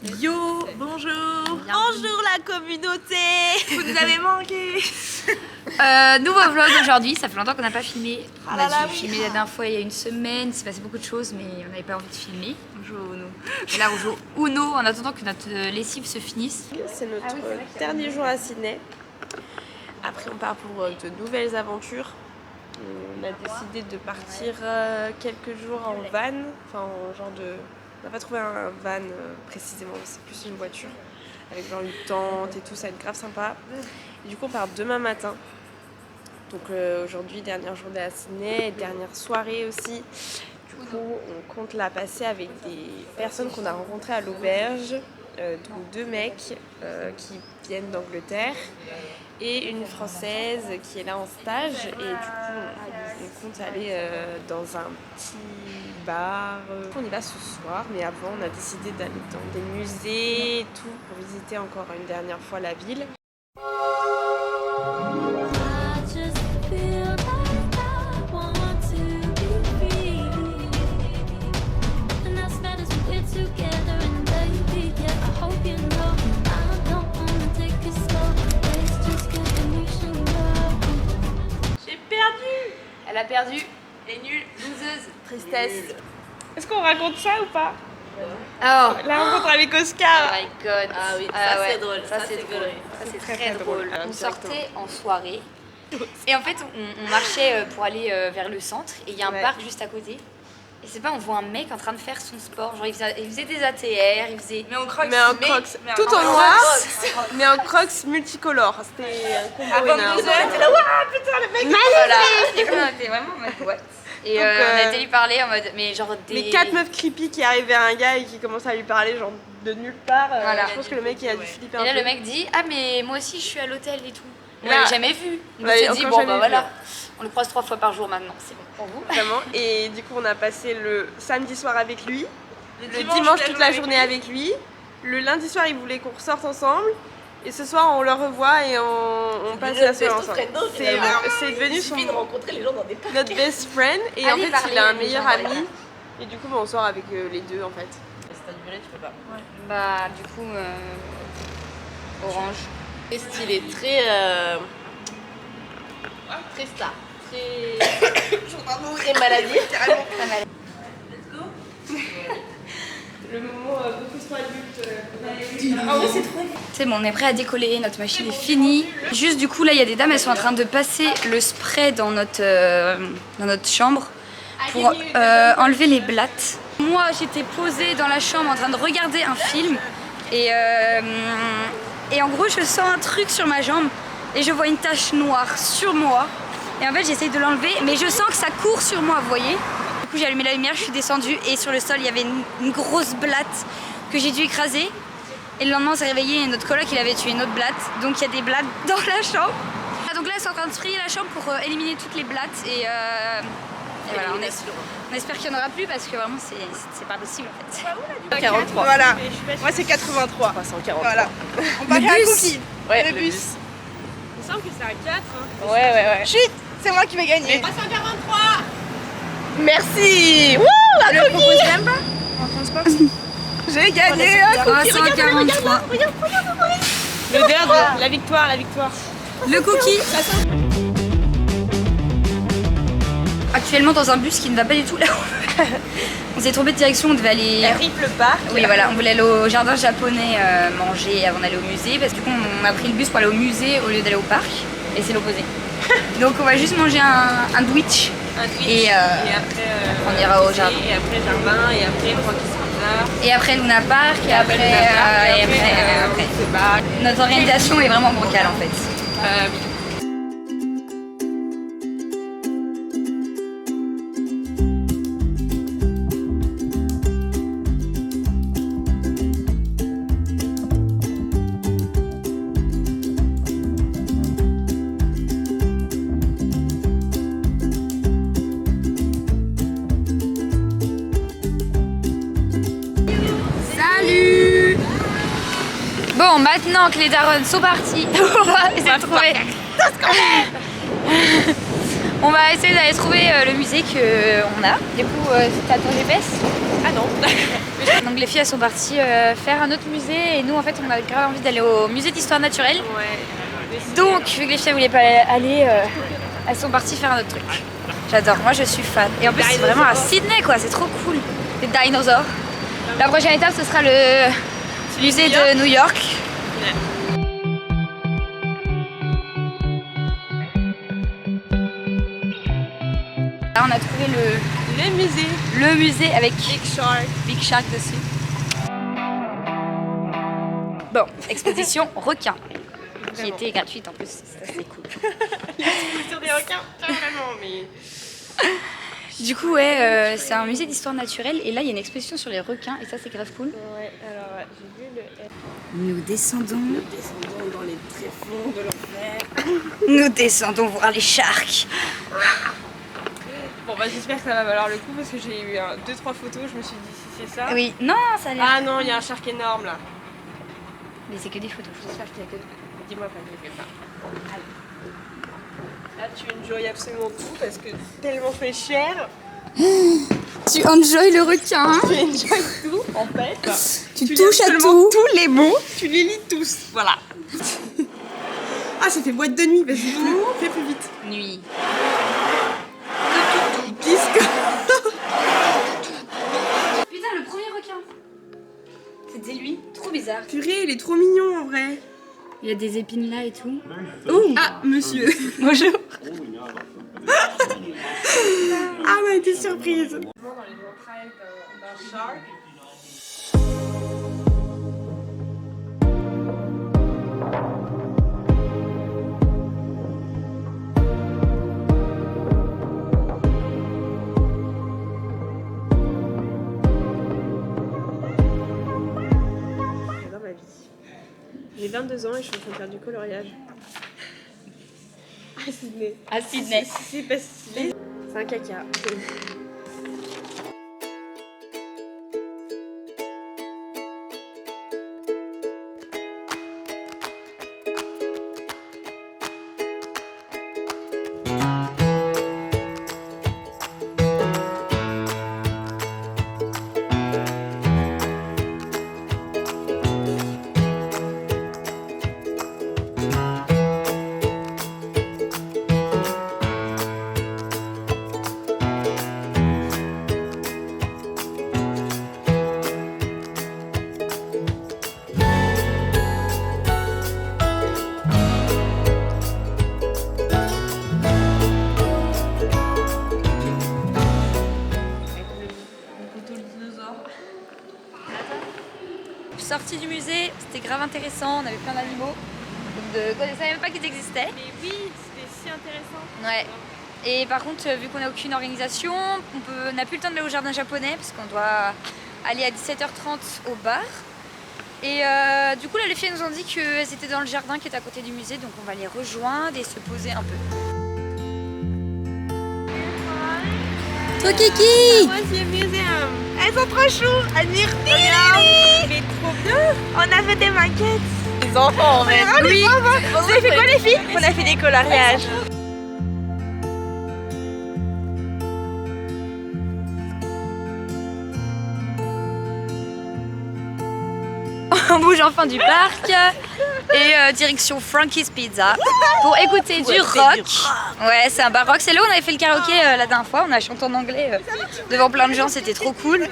Yo, bonjour. Bonjour la communauté. Vous nous avez manqué. Nouveau vlog aujourd'hui, ça fait longtemps qu'on n'a pas filmé. On là a là, dû oui. filmer la dernière fois il y a une semaine, il s'est passé beaucoup de choses mais on n'avait pas envie de filmer. On joue au Uno. Et là on joue au Uno en attendant que notre lessive se finisse. C'est notre dernier jour à Sydney. Après on part pour de nouvelles aventures. On a décidé de partir quelques jours en van. Enfin en genre de... On n'a pas trouvé un van précisément, c'est plus une voiture. Avec genre une tente et tout, ça va être grave sympa. Et du coup on part demain matin. Donc aujourd'hui dernière journée à Sydney, et dernière soirée aussi. Du coup on compte la passer avec des personnes qu'on a rencontrées à l'auberge. Donc deux mecs qui viennent d'Angleterre et une Française qui est là en stage. Et du coup on compte aller dans un petit bar. On y va ce soir, mais avant on a décidé d'aller dans des musées et tout pour visiter encore une dernière fois la ville. Elle a perdu, elle est nulle, loseuse. Tristesse. Est-ce qu'on raconte ça ou pas? Oh, La rencontre avec Oscar. my god. Ah oui, ça ouais, c'est drôle. Ça c'est drôle. Ça c'est très drôle. On Directement. sortait en soirée. Et en fait on marchait pour aller vers le centre et il y a un Ouais. parc juste à côté. Et c'est pas, on voit un mec en train de faire son sport, genre il faisait des ATR, il faisait... Mais on croque. Mais en crocs, tout en noir, mais en crocs multicolores. C'était un combo Avant énorme. 2 heures, t'es là, waouh, putain, le mec. Voilà, et puis on était vraiment en mode what. Et Donc, on a été lui parler en mode, mais genre des... Les 4 meufs creepy qui arrivent vers un gars et qui commencent à lui parler genre de nulle part. Voilà. Je pense que le mec il a dû flipper un Et là peu. le mec dit, ah mais moi aussi je suis à l'hôtel et tout. On Là- l'avait jamais vu. On Ouais, s'est dit, encore bon jamais bah vu, voilà, hein. on le croise 3 fois par jour maintenant, c'est bon pour vous. Vraiment. Et du coup on a passé le samedi soir avec lui, le dimanche toute la journée avec lui. Le lundi soir il voulait qu'on ressorte ensemble. Et ce soir on le revoit et on passe la soirée ensemble. C'est devenu Il son, suffit de rencontrer les gens dans des parcs. notre best friend. Et en Allez fait parler il a à un des meilleur gens, ami. voilà. Et du coup on sort avec les deux en fait. Si t'as du mulet, tu peux pas. Bah du coup, orange. Très stylé, très. Très star. Très maladie. Carrément. Le moment beaucoup trop adulte. C'est bon, on est prêt à décoller, notre machine est finie. Juste du coup là il y a des dames, elles sont en train de passer le spray dans notre chambre pour enlever les blattes. Moi j'étais posée dans la chambre en train de regarder un film et en gros je sens un truc sur ma jambe et je vois une tache noire sur moi. Et en fait j'essaye de l'enlever mais je sens que ça court sur moi, vous voyez. Du coup j'ai allumé la lumière, je suis descendue et sur le sol il y avait une grosse blatte que j'ai dû écraser. Et le lendemain on s'est réveillé et notre coloc il avait tué une autre blatte. Donc il y a des blattes dans la chambre. Ah, donc là c'est en train de sprayer la chambre pour éliminer toutes les blattes et voilà, on espère qu'il n'y en aura plus parce que vraiment c'est pas possible en fait. 43. Voilà. Moi c'est 83. 343. Voilà. On passe à un cookie. Ouais, Le bus. Il me semble que c'est un 4. Hein. Ouais. Chut, c'est moi qui vais gagner. 343. Merci. Wouh, un Le cookie. propose même pas en transport. J'ai gagné un cookie. 343. Le dernier, la victoire. Le cookie. Actuellement dans un bus qui ne va pas du tout là où on s'est trompé de direction, on devait aller... Rip parc. Oui voilà, on voulait aller au jardin japonais manger avant d'aller au musée parce que du coup on a pris le bus pour aller au musée au lieu d'aller au parc et c'est l'opposé. Donc on va juste manger un Twitch. Et après, on ira au jardin. Et après jardin, et après Rocky Spencer. Et après Luna Park, et après... Notre organisation est vraiment bancale en fait. Salut! Bon, maintenant que les darons sont partis, on va essayer de trouver... On va essayer d'aller trouver le musée qu'on a. Du coup, c'est à ton GPS? Ah non. Mais je Donc les filles elles sont parties faire un autre musée et nous en fait on a grave envie d'aller au musée d'histoire naturelle. Ouais. Donc vu que les filles voulaient pas aller, elles sont parties faire un autre truc. J'adore, moi je suis fan. Et en plus c'est vraiment à Sydney quoi, c'est trop cool. Les dinosaures. La prochaine étape ce sera le musée de New York. Là on a trouvé le musée avec Big Shark dessus. Bon, exposition requin qui était gratuite en plus, c'est assez cool. Sur des requins, pas vraiment, mais. Du coup ouais, c'est un musée d'histoire naturelle et là il y a une exposition sur les requins et ça c'est grave cool. Ouais, alors j'ai vu Nous descendons dans les tréfonds de l'enfer. Nous descendons voir les sharks. Bon bah j'espère que ça va valoir le coup parce que j'ai eu 2-3 photos, je me suis dit si c'est ça. Oui, non, ça a l'air. Ah non, il y a un shark énorme là. Mais c'est que des photos. J'espère qu'il y a que. Dis-moi pas que ça. Là tu enjoy absolument tout parce que tellement fait cher. Tu enjoy le requin. Tu enjoy tout en fait. Tu lis touches à absolument tout. tous les mots, tu les lis tous. Voilà. Ah ça fait boîte de nuit, vas-y, fais plus vite. Nuit. Puisque. Putain, le premier requin. C'était lui. Trop bizarre. Purée, il est trop mignon en vrai. Il y a des épines là et tout. Ah, monsieur. Bonjour. Ah, on a été surprise. Dans les entrailles d'un shark. J'adore ma vie. J'ai 22 ans et je suis en train de faire du coloriage. À Sydney. À Sydney. C'est pas stylé. C'est un caca. Sortie du musée, c'était grave intéressant, on avait plein d'animaux. Je ne savais même pas qu'ils existaient. Mais oui, c'était si intéressant. Ouais. Et par contre, vu qu'on n'a aucune organisation, on n'a plus le temps de aller au jardin japonais parce qu'on doit aller à 17h30 au bar. Et du coup, là, les filles nous ont dit qu'elles étaient dans le jardin qui est à côté du musée, donc on va les rejoindre et se poser un peu. Toi, Kiki! Museum. Elles sont trop chou. Amir, regarde. Il est trop bien. On a fait des maquettes. Les enfants, en fait. Oui. Vous avez fait quoi, les filles? On a fait des coloriages. On bouge enfin du parc et direction Frankie's Pizza pour écouter du rock. Ouais, c'est un bar rock. C'est là où on avait fait le karaoké la dernière fois. On a chanté en anglais devant plein de gens, c'était trop cool.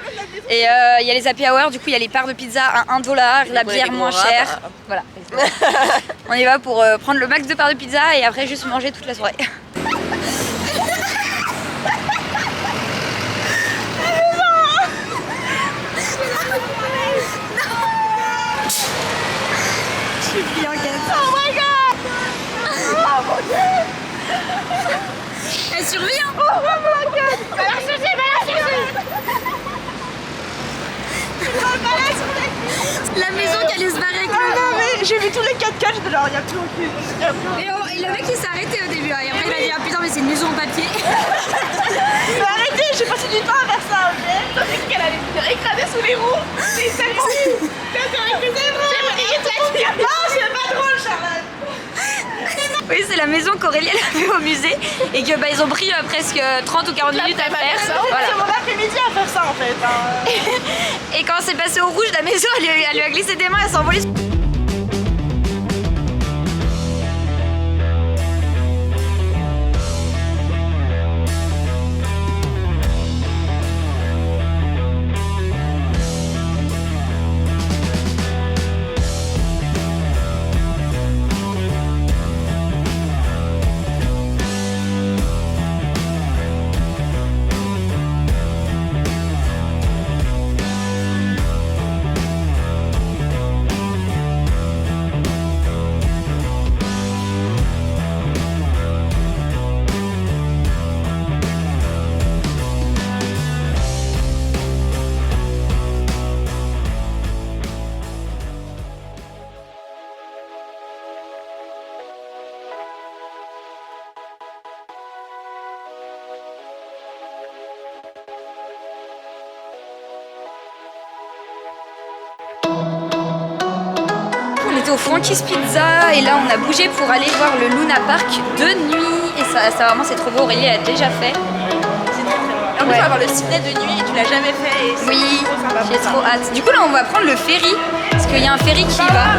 Et il y a les happy hour, du coup il y a les parts de pizza à $1, la bière moins chère. Voilà. On y va pour prendre le max de parts de pizza et après juste manger toute la soirée. Oh my god! Oh mon dieu! Elle survit hein? Oh my god! Va la chercher, va la chercher! La maison qui allait se barrer avec Ah non mais j'ai vu tous les 4 caches de genre, il y a plus aucune. Et le mec il s'est arrêté au début et après il a dit ah putain mais c'est une maison en papier. Mais arrêtez, j'ai passé du temps à faire ça, ok? T'as dit qu'elle allait se faire écraser sous les roues. C'est celle-ci. C'est vrai. Non, c'est pas drôle, Charlotte. Oui, c'est la maison qu'Aurélie elle a fait au musée et que bah, ils ont pris presque 30 ou 40 minutes à faire. Voilà. C'est mon après-midi à faire ça en fait. Hein. Et quand c'est passé au rouge, la maison elle lui a glissé des mains, elle s'est envolée. On était au Frankie's Pizza et là on a bougé pour aller voir le Luna Park de nuit et ça vraiment c'est trop beau, Aurélie a déjà fait. En plus, on va voir le ciné de nuit et tu l'as jamais fait. Et Oui, j'ai trop hâte. Du coup là on va prendre le ferry parce qu'il y a un ferry qui y va.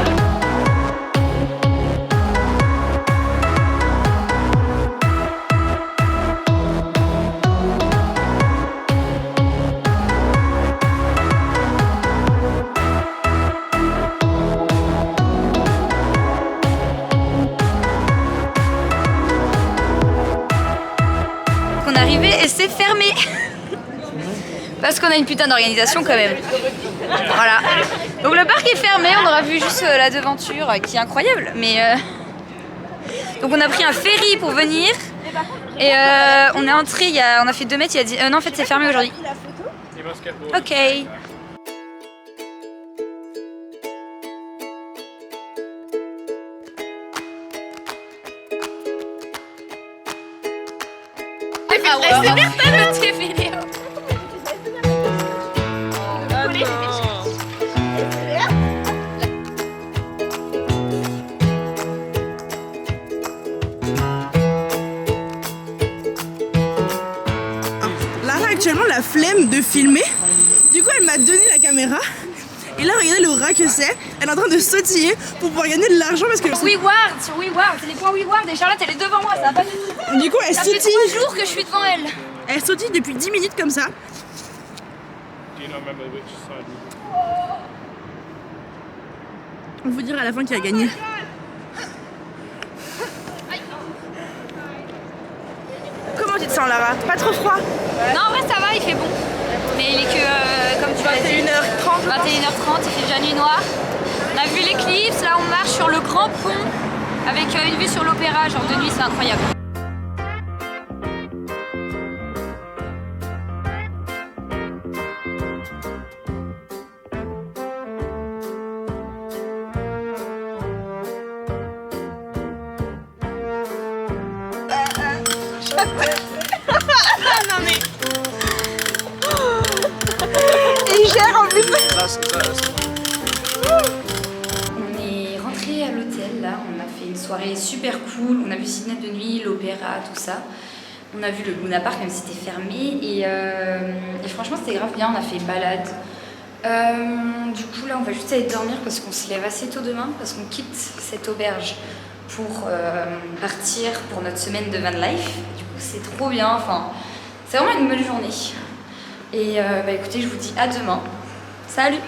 On est arrivé et c'est fermé parce qu'on a une putain d'organisation quand même. Voilà. Donc le parc est fermé, on aura vu juste la devanture qui est incroyable. Mais donc on a pris un ferry pour venir et on est entré, on a fait 2 mètres, il a dit non en fait c'est fermé aujourd'hui. Ok. C'est Bertha tes vidéos. Lara a actuellement la flemme de filmer. Du coup elle m'a donné la caméra. Et là regardez le rat que c'est. Elle est en train de sautiller pour pouvoir gagner de l'argent parce que... WeWard, sur WeWard, c'est les points WeWard et Charlotte elle est devant moi, ça va pas du tout. Du coup elle Ça fait sautille. 3 jours que je suis devant elle. Elle sautille depuis 10 minutes comme ça. On vous dira à la fin qui a gagné. Comment tu te sens Lara? Pas trop froid? Non en vrai ça va, il fait bon. Mais il est que, comme tu l'as dit, 21h30. 21h30, il fait déjà nuit noire. On a vu l'éclipse, là on marche sur le grand pont avec une vue sur l'opéra, genre de nuit c'est incroyable. Non mais... Et il gère en plus. On est rentré à l'hôtel, là, on a fait une soirée super cool, on a vu ciné de nuit, l'opéra, tout ça. On a vu le Luna Park même si c'était fermé et franchement c'était grave bien, on a fait balade. Du coup là on va juste aller dormir parce qu'on se lève assez tôt demain parce qu'on quitte cette auberge pour partir pour notre semaine de van life. Du coup c'est trop bien, enfin c'est vraiment une bonne journée. Et bah écoutez je vous dis à demain. Salut!